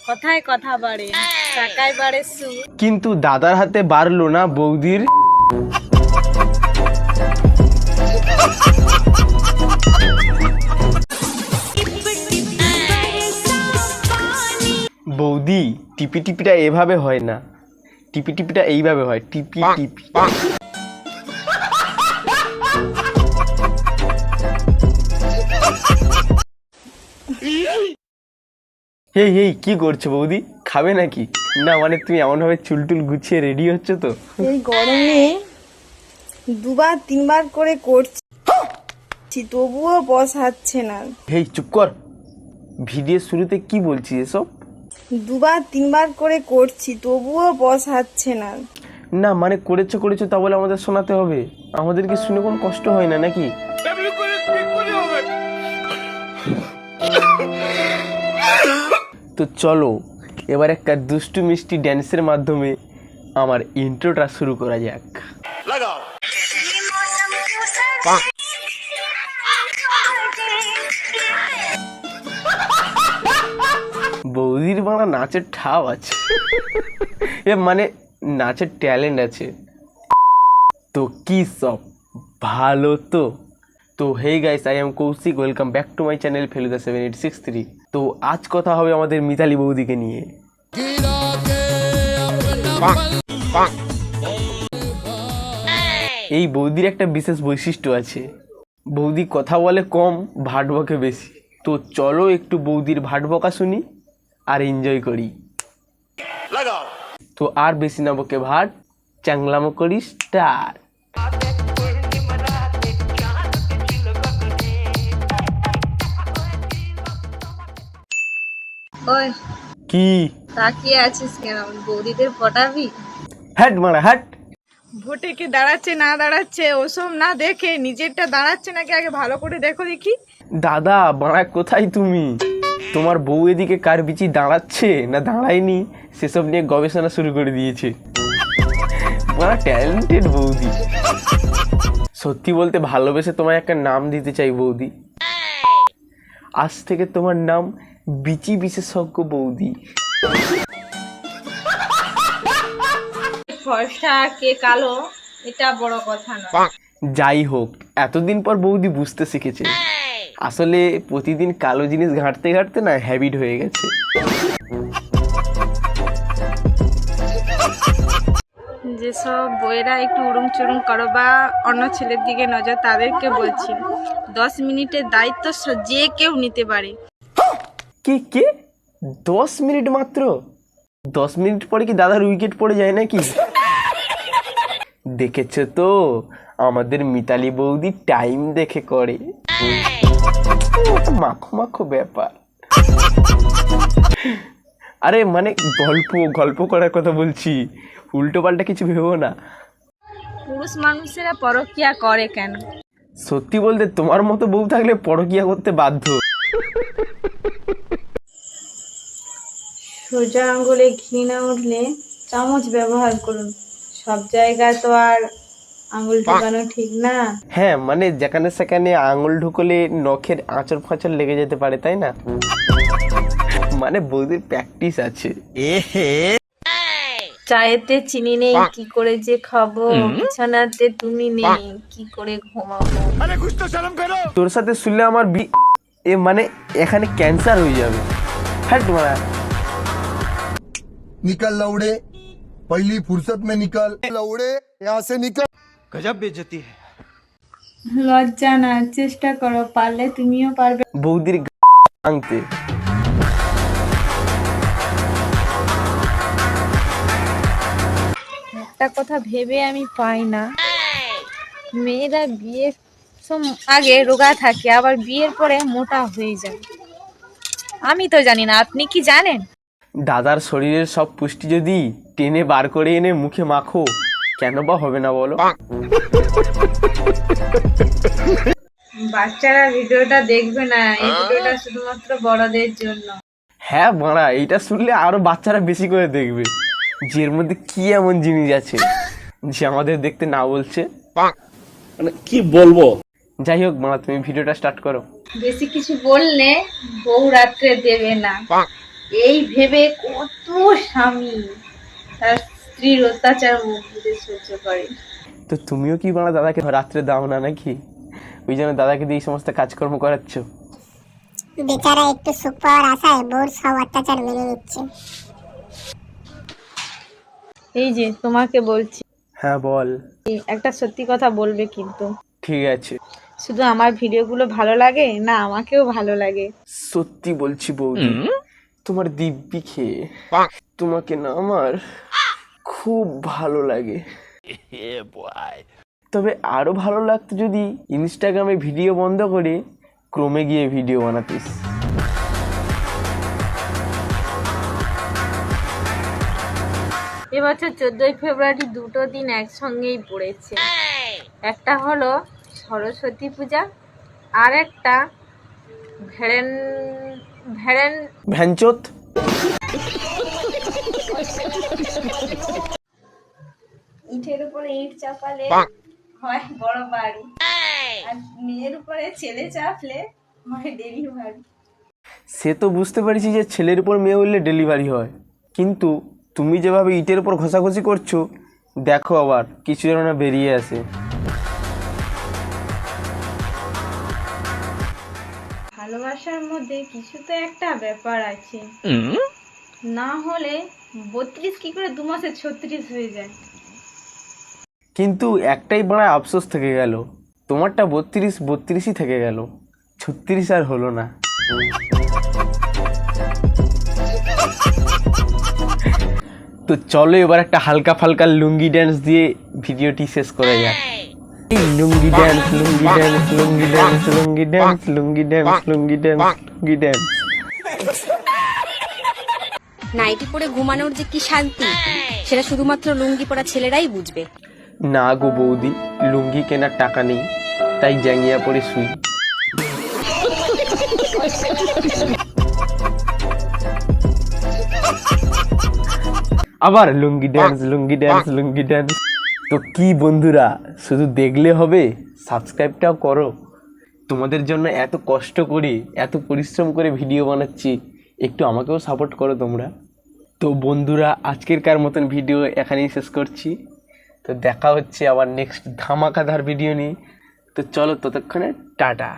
কথায় কথা বাড়ে, টাকায় বাড়ে সুর। কিন্তু দাদার হাতে বাড়লো না বৌদির। বৌদি টিপি টিপিটা এভাবে হয় না, টিপি টিপিটা এইভাবে হয়, টিপি টিপি। এই এই কি করছো বৌদি, খাবে নাকি? না মানে তুমি এমন ভাবে চুল টুল গুছিয়ে রেডি হচ্ছে তো? এই গরমে দুবার তিনবার করে করছি তবুও বসাচ্ছে না। হেই চুপ কর, ভিডিও শুরুতে কি বলছি এসব? দুবার তিনবার করে করছি তবুও বসাচ্ছে না। না মানে করেছো করেছো তা বলে আমাদের শোনাতে হবে? আমাদেরকে শুনে কোনো কষ্ট হয় না নাকি? তো চলো এবার একটা দুষ্টু মিষ্টি ড্যান্সের মাধ্যমে আমার ইন্ট্রোটা শুরু করা যাক। বৌদির বাংলা নাচের ঠাও আছে, এ মানে নাচের ট্যালেন্ট আছে। তো কি সব ভালো তো? তো hey guys, I am Kaushik, welcome back to my channel Feluda 7863। তো আজ কথা হবে আমাদের মিতালি বৌদিকে নিয়ে। এই বৌদির একটা বিশেষ বৈশিষ্ট্য আছে, বৌদি কথা বলে কম, ভাট বকে বেশি। তো চলো একটু বৌদির ভাট বকা শুনি আর এনজয় করি। তো আর বেশি না বকে ভাট, চ্যাংলামো করি স্টার্ট। ওই কি তাকিয়ে আছিস কেন? বৌদিদের পটাবি? হ্যাট মারা হ্যাট। ভোটে কে দাঁড়াচ্ছে না দাঁড়াচ্ছে ওসব না দেখে নিজেরটা দাঁড়াচ্ছে নাকি আগে ভালো করে দেখো দেখি। দাদা বাড়া কোথায় তুমি? তোমার বউ এদিকে কার বিচি দাঁড়াচ্ছে না দাঁড়ায়নি সেসব নিয়ে গবেষণা শুরু করে দিয়েছে। বাড়া ট্যালেন্টেড বৌদি। সত্যি বলতে ভালোবেসে তোমায় একটা নাম দিতে চাই বৌদি। আজ থেকে তোমার নাম বিচি বিশেষজ্ঞ বৌদি। ফর্সা কে কালো এটা বড় কথা না। যাই হোক, এতদিন পর বৌদি বুঝতে শিখেছে, আসলে প্রতিদিন কালো জিনিস ঘাঁটতে ঘাঁটতে না হ্যাবিট হয়ে গেছে। যেসব বইয়েরা একটু উড়ুম চুরুম করো বা অন্য ছেলের দিকে নজর, তাদেরকে বলছি 10 মিনিটের দায়িত্ব যে কেউ নিতে পারে। কে কে 10 মিনিট মাত্র? 10 মিনিট পরে কি দাদার উইকেট পড়ে যায় নাকি? দেখেছো তো আমাদের মিতালি বৌদি টাইম দেখে করে, মাখো মাখো ব্যাপার। আরে মানে গল্প গল্প করার কথা বলছি, উল্টো পাল্টা কিছু ভেবো না। পুরুষ মানুষেরা পরকিয়া করে কেন? সত্যি বলতে তোমার মতো বউ থাকলে পরকিয়া করতে বাধ্য। সোজা আঙ্গুলে ঘি না উঠলে চামচ ব্যবহার করুন। সব জায়গায় তো আর আঙ্গুল ঢোকানো ঠিক না। হ্যাঁ মানে যেখানে সেখানে আঙুল ঢুকলে নখের আঁচড় ফাঁচড় লেগে যেতে পারে, তাই না? মানে বৌদির প্র্যাকটিস আছে। চায়েতে চিনি নেই কি করে যে খাবো, বিছানাতে তুমি নেই কি করে ঘুমাবো। তোর সাথে শুনলে আমার এ মানে এখানে ক্যান্সার হয়ে যাবে। হ্যাঁ তোমার निकल लौड़े, पहली फुर्सत में निकल लौड़े, यहाँ से निकल। गजब बेइज्जती है। লজ্জা না, চেষ্টা করো, পারলে তুমিও পারবে। বৌদির আংতে একটা কথা ভেবে আমি পাই না, মেয়েরা বিয়ের আগে রোগা থাকে আবার বিয়ের পরে মোটা হয়ে যায়। আমি তো জানি না, আপনি কি জানেন? দাদার শরীরের সব পুষ্টি যদি টেনে বার করে এনে মুখে মাখো, কেন বা হবে না বলো? বাচ্চারা ভিডিওটা দেখবে না, এই ভিডিওটা শুধুমাত্র বড়দের জন্য। হ্যাঁ বাড়া, এইটা শুনলে আরো বাচ্চারা বেশি করে দেখবে যে এর মধ্যে কি এমন জিনিস আছে যে আমাদের দেখতে না বলছে। মানে কি বলবো। যাই হোক বাড়া, তুমি ভিডিওটা স্টার্ট করো। বেশি কিছু বললে বউ রাত্রে দেবে না, এই ভেবে কত স্বামী তার স্ত্রীর অত্যাচার মুখ বুজে সহ্য করে। তো তুমিও কি বাড়া দাদাকে রাত্রে দাও না নাকি? ওই জন্য দাদাকে দিয়ে এই সমস্ত কাজকর্ম করাচ্ছ? বেচারা একটু সুখ পাওয়ার আশায় বউর সব অত্যাচার মেনে নিচ্ছে। এই যে তোমাকে বলছি, হ্যাঁ বল। একটা সত্যি কথা বলবে কিন্তু। ঠিক আছে। শুধু আমার ভিডিওগুলো ভালো লাগে না, আমাকেও ভালো লাগে। সত্যি বলছি বৌদি, তোমার দিব্যি খেয়ে তোমাকে না আমার খুব ভালো লাগে। তবে আরো ভালো লাগতো যদি ইনস্টাগ্রামে ভিডিও বন্ধ করে ক্রমে গিয়ে ভিডিও বানাতিস। এবছর 14ই ফেব্রুয়ারি দুটো দিন একসঙ্গেই পড়েছে। একটা হলো সরস্বতী পূজা, আর একটা ভেড়েন ভেড়েন ভ্যানচোত। ইটের উপরে ইট চাপালে হয় বড় বাড়ি, আর মেয়ের উপরে ছেলে চাপলে হয় ডেলিভারি। সে তো বুঝতে পারছি যে ছেলের উপর মেয়ে হলে ডেলিভারি হয়, কিন্তু তুমি যেভাবে ইটের উপর ঘষাঘষি করছো, দেখো আবার কিছু যেন না বেরিয়ে আসে। ভালোবাসার মধ্যে কিছু তো একটা ব্যাপার আছে, না হলে 32 কি করে 2 মাসে 36 হয়ে যায়। কিন্তু একটাই বড় আফসোস থেকে গেল, তোমারটা 32ই থেকে গেল, 36 আর হলো না। তো চলো এবার একটা হালকা ফালকা লুঙ্গি ড্যান্স দিয়ে ভিডিওটি শেষ করা যাক। লুঙ্গি ড্যান্স, লুঙ্গি ড্যান্স, লুঙ্গি ড্যান্স, লুঙ্গি ড্যান্স, লুঙ্গি ড্যান্স, লুঙ্গি ড্যান্স, লুঙ্গি ড্যান্স। নাইটি পরে ঘুমানোর যে কি শান্তি, সেটা শুধুমাত্র লুঙ্গি পরা ছেলেরাই বুঝবে। না গো বৌদি, লুঙ্গি কেনার টাকা নেই, তাই জ্যাঙিয়া পরে শুই। আবার লুঙ্গি ড্যান্স, লুঙ্গি ড্যান্স, লুঙ্গি ড্যান্স। তো কি বন্ধুরা, শুধু দেখলে হবে, সাবস্ক্রাইবটাও করো। তোমাদের জন্য এত কষ্ট করে, এত পরিশ্রম করে ভিডিও বানাচ্ছি, একটু আমাকেও সাপোর্ট করো তোমরা। তো বন্ধুরা, আজকেরকার মতন ভিডিও এখানেই শেষ করছি। তো দেখা হচ্ছে আবার নেক্সট ধামাকাদার ভিডিও নিয়ে। তো চলো ততক্ষণে টাটা।